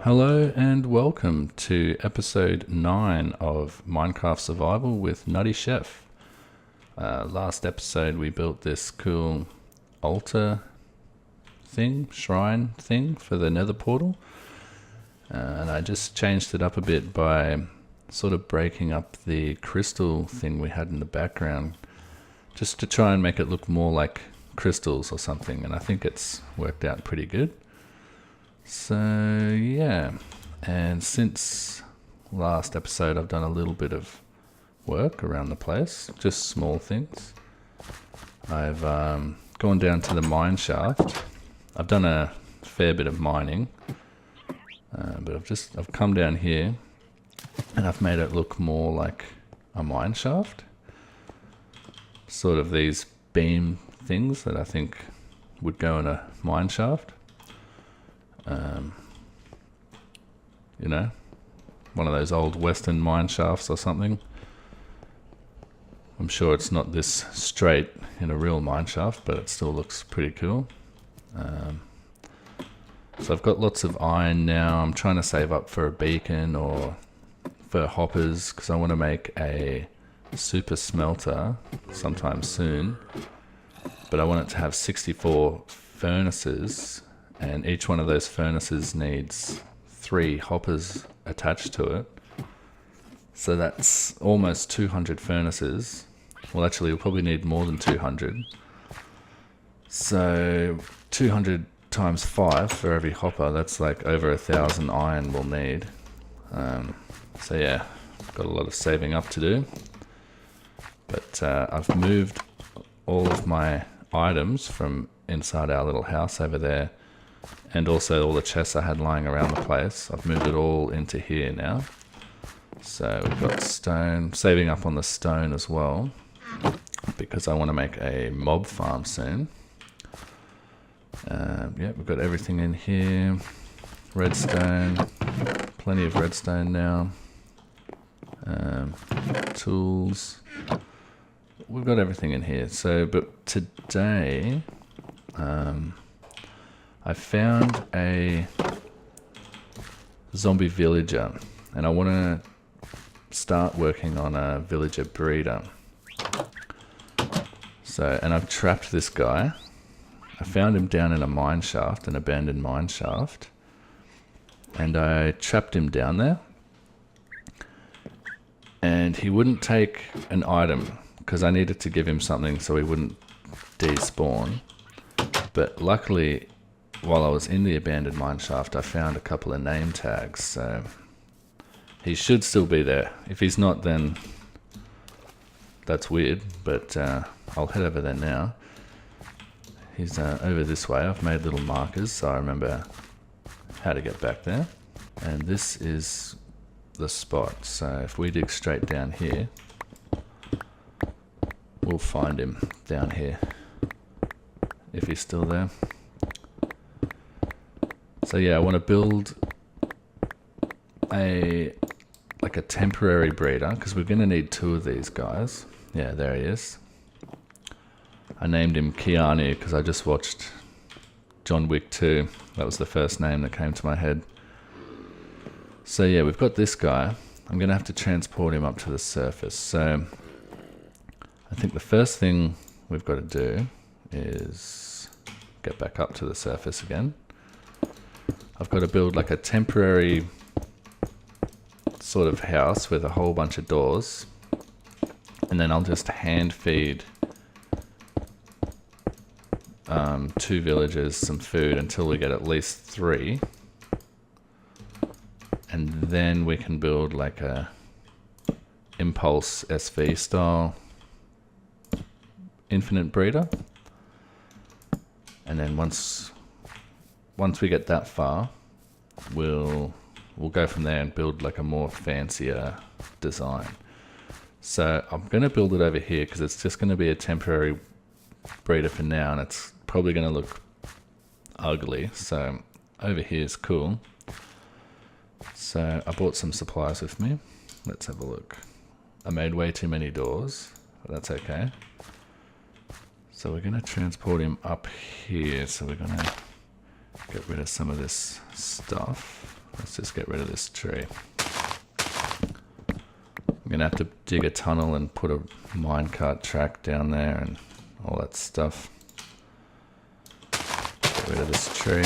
Hello and welcome to episode 9 of Minecraft Survival with NuttyChef. Last episode we built this cool altar thing, shrine thing for the nether portal. And I just changed it up a bit by sort of breaking up the crystal thing we had in the background, just to try and make it look more like crystals or something, and I think it's worked out pretty good. So yeah, and since last episode I've done a little bit of work around the place, just small things. I've gone down to the mine shaft. I've done a fair bit of mining, but I've come down here and I've made it look more like a mine shaft. Sort of these beam things that I think would go in a mine shaft. You know, one of those old western mine shafts or something. I'm sure it's not this straight in a real mine shaft, but it still looks pretty cool. So I've got lots of iron now. I'm trying to save up for a beacon or for hoppers, because I want to make a super smelter sometime soon, but I want it to have 64 furnaces, and each one of those furnaces needs 3 hoppers attached to it. So that's almost 200 furnaces. Well, actually, we'll probably need more than 200. So 200 times 5 for every hopper, that's like over 1,000 iron we'll need. So yeah, got a lot of saving up to do. But I've moved all of my items from inside our little house over there, and also all the chests I had lying around the place. I've moved it all into here now. So we've got stone, saving up on the stone as well, because I want to make a mob farm soon. Yeah, we've got everything in here. Redstone, plenty of redstone now. Tools. We've got everything in here. So, but today, I found a zombie villager, and I want to start working on a villager breeder. So, and I've trapped this guy. I found him down in a mine shaft, an abandoned mine shaft, and I trapped him down there. And he wouldn't take an item, because I needed to give him something so he wouldn't despawn. But luckily, while I was in the abandoned mine shaft, I found a couple of name tags, so he should still be there. If he's not, then that's weird, but I'll head over there now. He's over this way. I've made little markers so I remember how to get back there. And this is the spot, so if we dig straight down here, we'll find him down here, if he's still there. So yeah, I want to build a temporary breeder, because we're going to need 2 of these guys. Yeah, there he is. I named him Keanu because I just watched John Wick 2. That was the first name that came to my head. So yeah, we've got this guy. I'm going to have to transport him up to the surface. So I think the first thing we've got to do is get back up to the surface again. I've got to build like a temporary sort of house with a whole bunch of doors, and then I'll just hand feed 2 villagers some food until we get at least 3, and then we can build like a impulse SV style infinite breeder. And then once we get that far, we'll go from there and build like a more fancier design. So I'm going to build it over here because it's just going to be a temporary breeder for now, and it's probably going to look ugly. So over here is cool. So I brought some supplies with me. Let's have a look. I made way too many doors, but that's okay. So we're going to transport him up here. So we're going to get rid of some of this stuff. Let's just get rid of this tree. I'm gonna have to dig a tunnel and put a minecart track down there and all that stuff. Get rid of this tree.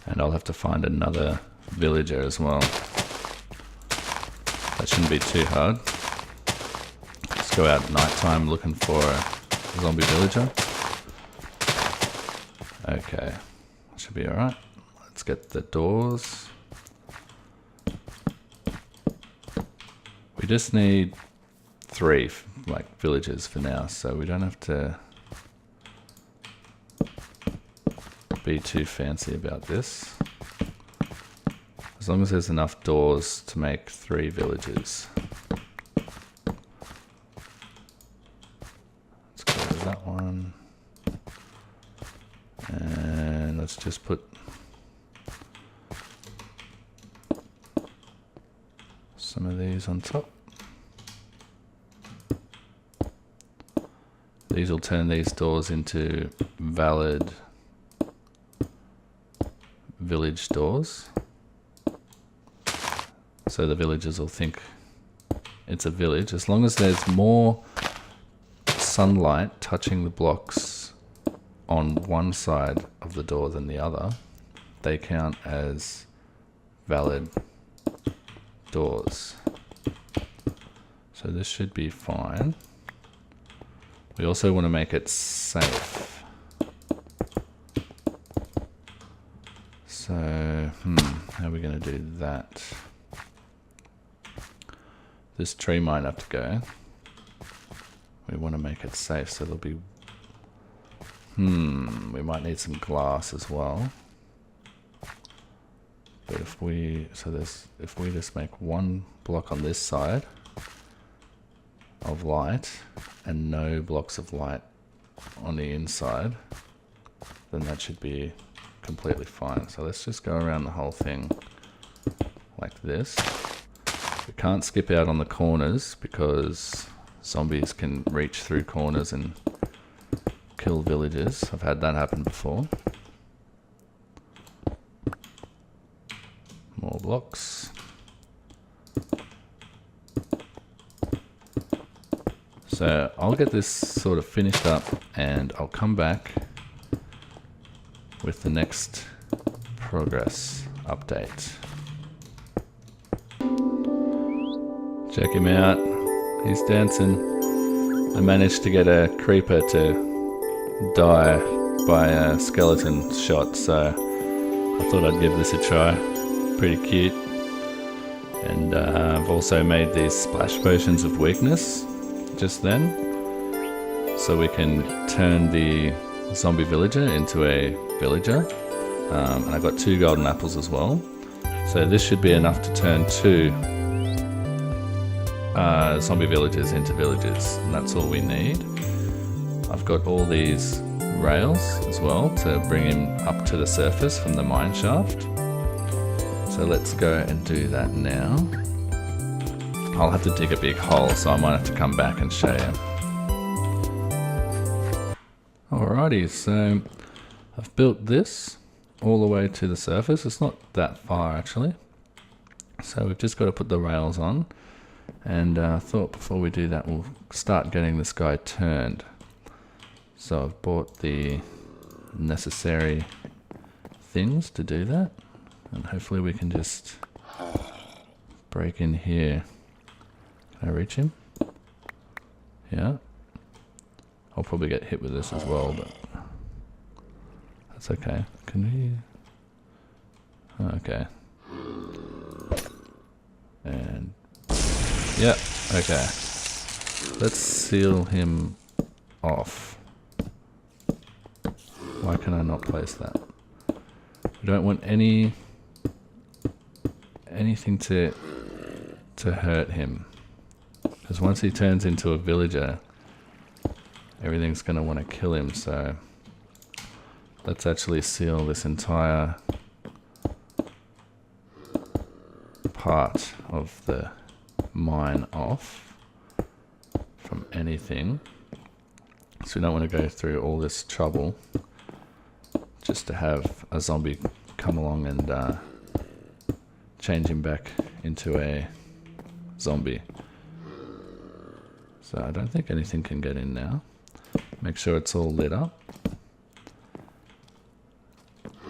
And I'll have to find another villager as well. That shouldn't be too hard. Let's go out at night time looking for a zombie villager. Okay, should be alright. Let's get the doors. We just need 3 like villagers for now, so we don't have to be too fancy about this. As long as there's enough doors to make 3 villagers. Let's go to that one. And let's just put some of these on top. These will turn these doors into valid village doors. So the villagers will think it's a village. As long as there's more sunlight touching the blocks on one side of the door than the other, they count as valid doors. So this should be fine. We also want to make it safe. So, how are we going to do that? This tree might have to go. We want to make it safe, so there'll be... we might need some glass as well. But if we... if we just make one block on this side of light and no blocks of light on the inside, then that should be completely fine. So let's just go around the whole thing like this. We can't skip out on the corners because zombies can reach through corners and kill villagers. I've had that happen before. More blocks. So I'll get this sort of finished up and I'll come back with the next progress update. Check him out. He's dancing. I managed to get a creeper to die by a skeleton shot, so I thought I'd give this a try. Pretty cute. And I've also made these splash potions of weakness just then, so we can turn the zombie villager into a villager. And I got 2 golden apples as well. So this should be enough to turn 2 zombie villagers into villagers, and that's all we need. I've got all these rails as well to bring him up to the surface from the mine shaft. So let's go and do that now. I'll have to dig a big hole, so I might have to come back and show you. Alrighty, so I've built this all the way to the surface. It's not that far actually. So we've just got to put the rails on. And I thought before we do that, we'll start getting this guy turned. So I've bought the necessary things to do that. And hopefully we can just break in here. Can I reach him? Yeah. I'll probably get hit with this as well, but that's okay. Can we? Okay. And yeah, okay. Let's seal him off. Why can I not place that? We don't want anything to hurt him, because once he turns into a villager, everything's going to want to kill him. So let's actually seal this entire part of the mine off. from anything. So we don't want to go through all this trouble just to have a zombie come along and change him back into a zombie. So I don't think anything can get in now. Make sure it's all lit up.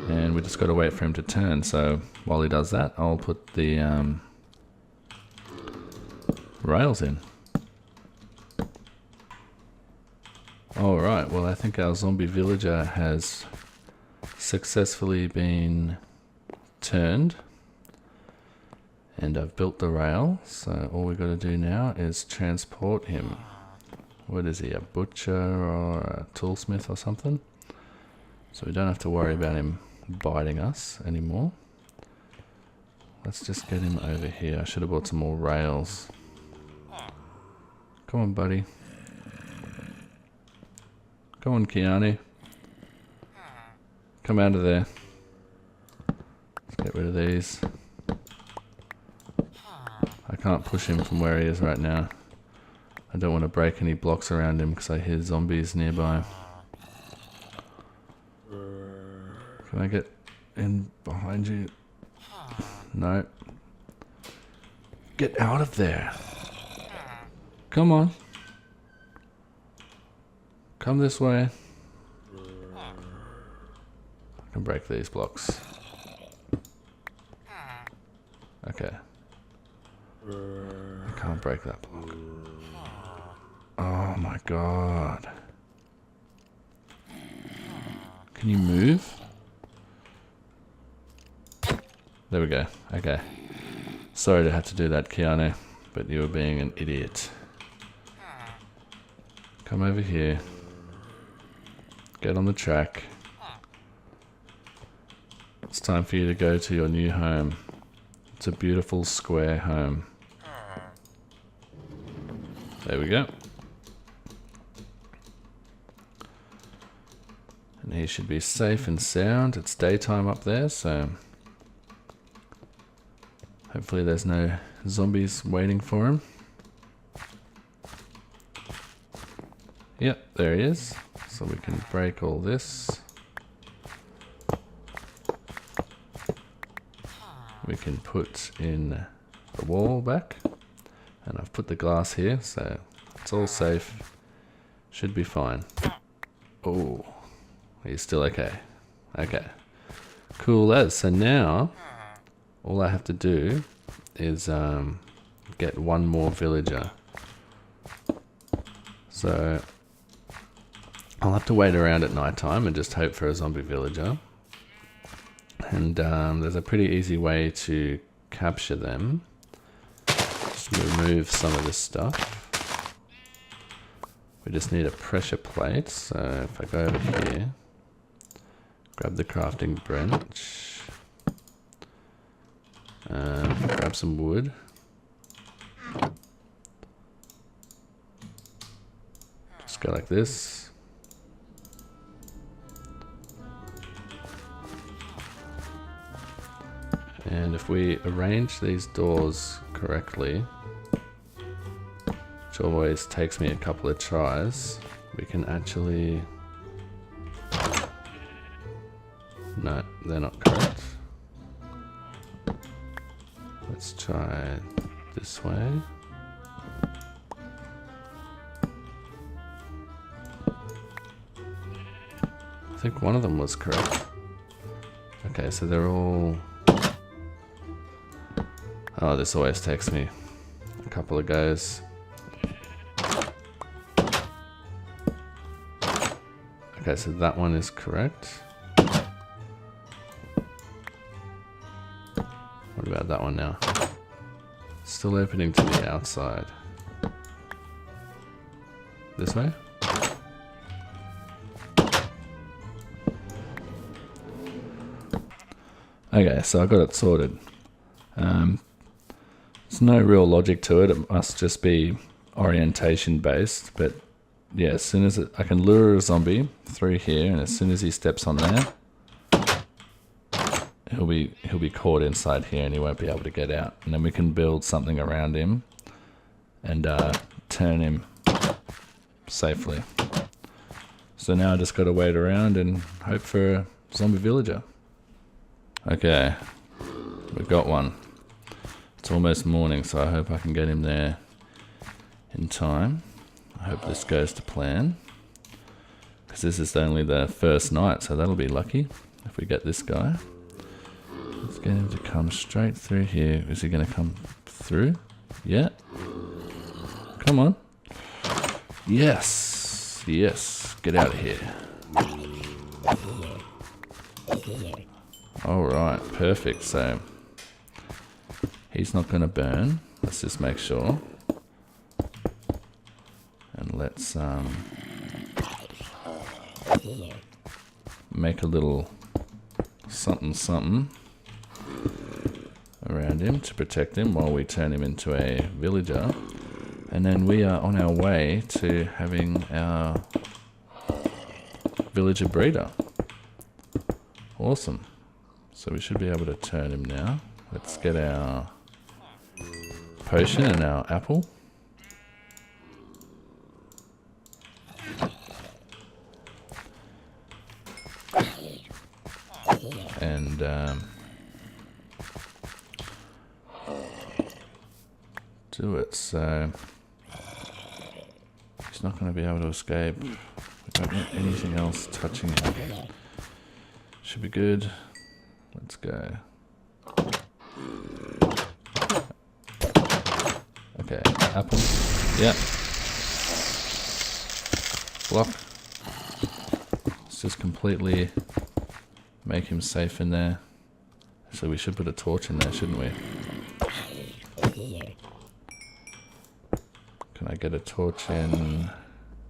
And we just got to wait for him to turn. So while he does that, I'll put the rails in. Alright, well I think our zombie villager has successfully been turned. And I've built the rail, so all we've got to do now is transport him. What is he, a butcher or a toolsmith or something? So we don't have to worry about him biting us anymore. Let's just get him over here. I should have bought some more rails. Come on, buddy. Come on, Keanu. Come out of there. Let's get rid of these. I can't push him from where he is right now. I don't want to break any blocks around him because I hear zombies nearby. Can I get in behind you? No. Get out of there. Come on. Come this way. I can break these blocks. Okay. I can't break that block. Oh my god. Can you move? There we go. Okay. Sorry to have to do that, Keanu, but you were being an idiot. Come over here. Get on the track. It's time for you to go to your new home. It's a beautiful square home. There we go. And he should be safe and sound. It's daytime up there, so hopefully there's no zombies waiting for him. Yep, there he is. So we can break all this. We can put in the wall back. And I've put the glass here, so it's all safe. Should be fine. Oh, he's still okay. Okay. Cool as. So now, all I have to do is get one more villager. So I'll have to wait around at night time and just hope for a zombie villager. And there's a pretty easy way to capture them. Just remove some of this stuff. We just need a pressure plate. So if I go over here, grab the crafting bench, grab some wood. Just go like this. And if we arrange these doors correctly, which always takes me a couple of tries, we can actually... No, they're not correct. Let's try this way. I think one of them was correct. Okay, so they're all... Oh, this always takes me a couple of goes. Okay, so that one is correct. What about that one now? Still opening to the outside. This way? Okay, so I got it sorted. There's no real logic to it. It must just be orientation based. But yeah, as soon as I can lure a zombie through here, and as soon as he steps on there, he'll be caught inside here, and he won't be able to get out. And then we can build something around him and turn him safely. So now I just got to wait around and hope for a zombie villager. Okay, we've got one. It's almost morning, so I hope I can get him there in time. I hope this goes to plan, because this is only the first night, so that'll be lucky if we get this guy. Let's get him to come straight through here. Is he going to come through? Yeah. Come on. Yes. Yes. Get out of here. Alright, perfect. So, he's not going to burn. Let's just make sure. And let's make a little something around him to protect him while we turn him into a villager. And then we are on our way to having our villager breeder. Awesome. So we should be able to turn him now. Let's get our potion and our apple. And do it. So he's not going to be able to escape. We don't want anything else touching him. Should be good. Let's go. Okay, apple. Yeah. Block. Let's just completely make him safe in there. So we should put a torch in there, shouldn't we? Can I get a torch in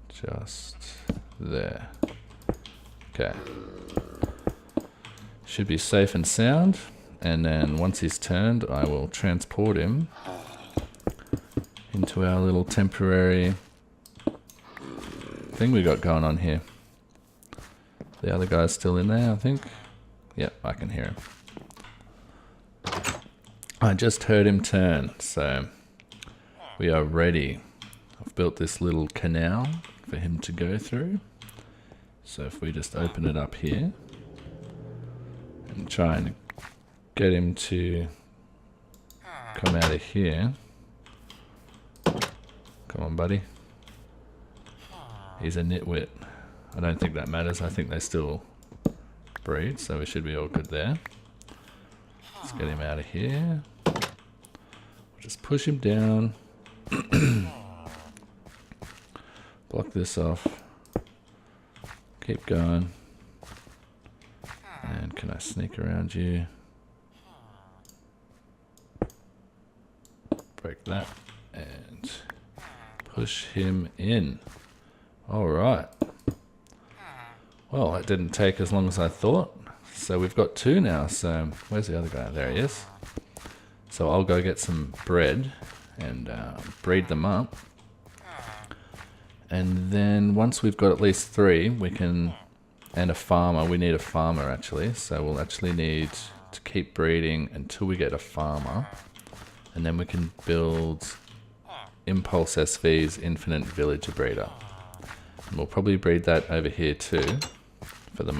just there? Okay. Should be safe and sound. And then once he's turned, I will transport him into our little temporary thing we got going on here. The other guy's still in there, I think. Yep, I can hear him. I just heard him turn, so we are ready. I've built this little canal for him to go through. So if we just open it up here and try and get him to come out of here. Come on, buddy. He's a nitwit. I don't think that matters. I think they still breed, so we should be all good there. Let's get him out of here. We'll just push him down. Block this off. Keep going. And can I sneak around you? Break that. And push him in. Alright. Well, it didn't take as long as I thought. So we've got two now. So where's the other guy? There he is. So I'll go get some bread and breed them up. And then once we've got at least 3, we can... And a farmer. We need a farmer, actually. So we'll actually need to keep breeding until we get a farmer. And then we can build Impulse SV's Infinite Villager Breeder. And we'll probably breed that over here too. For the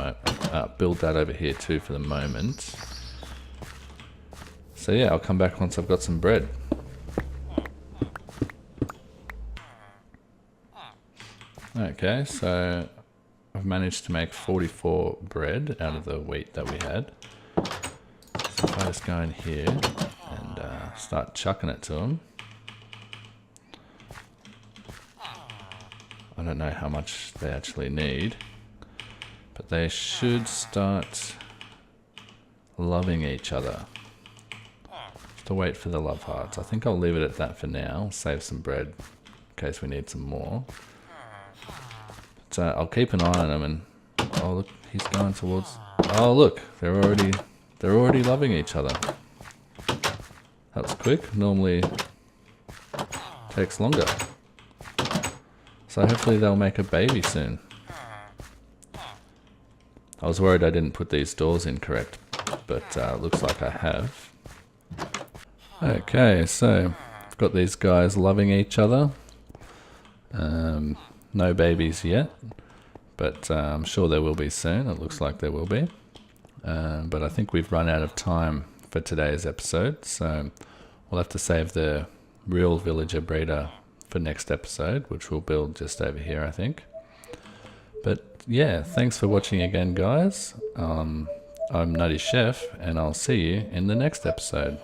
build that over here too for the moment. So yeah, I'll come back once I've got some bread. Okay, so I've managed to make 44 bread out of the wheat that we had. So if I just go in here and start chucking it to them. I don't know how much they actually need, but they should start loving each other. Just to wait for the love hearts. I think I'll leave it at that for now. Save some bread in case we need some more. But I'll keep an eye on them. And oh look, he's going towards. Oh look, they're already loving each other. That's quick. Normally takes longer. So hopefully they'll make a baby soon. I was worried I didn't put these doors in correct, but looks like I have. Okay, so I've got these guys loving each other. No babies yet, but I'm sure there will be soon. It looks like there will be. But I think we've run out of time for today's episode, so we'll have to save the real villager breeder for next episode, which we'll build just over here, I think. But yeah, thanks for watching again, guys. I'm NuttyChef, and I'll see you in the next episode.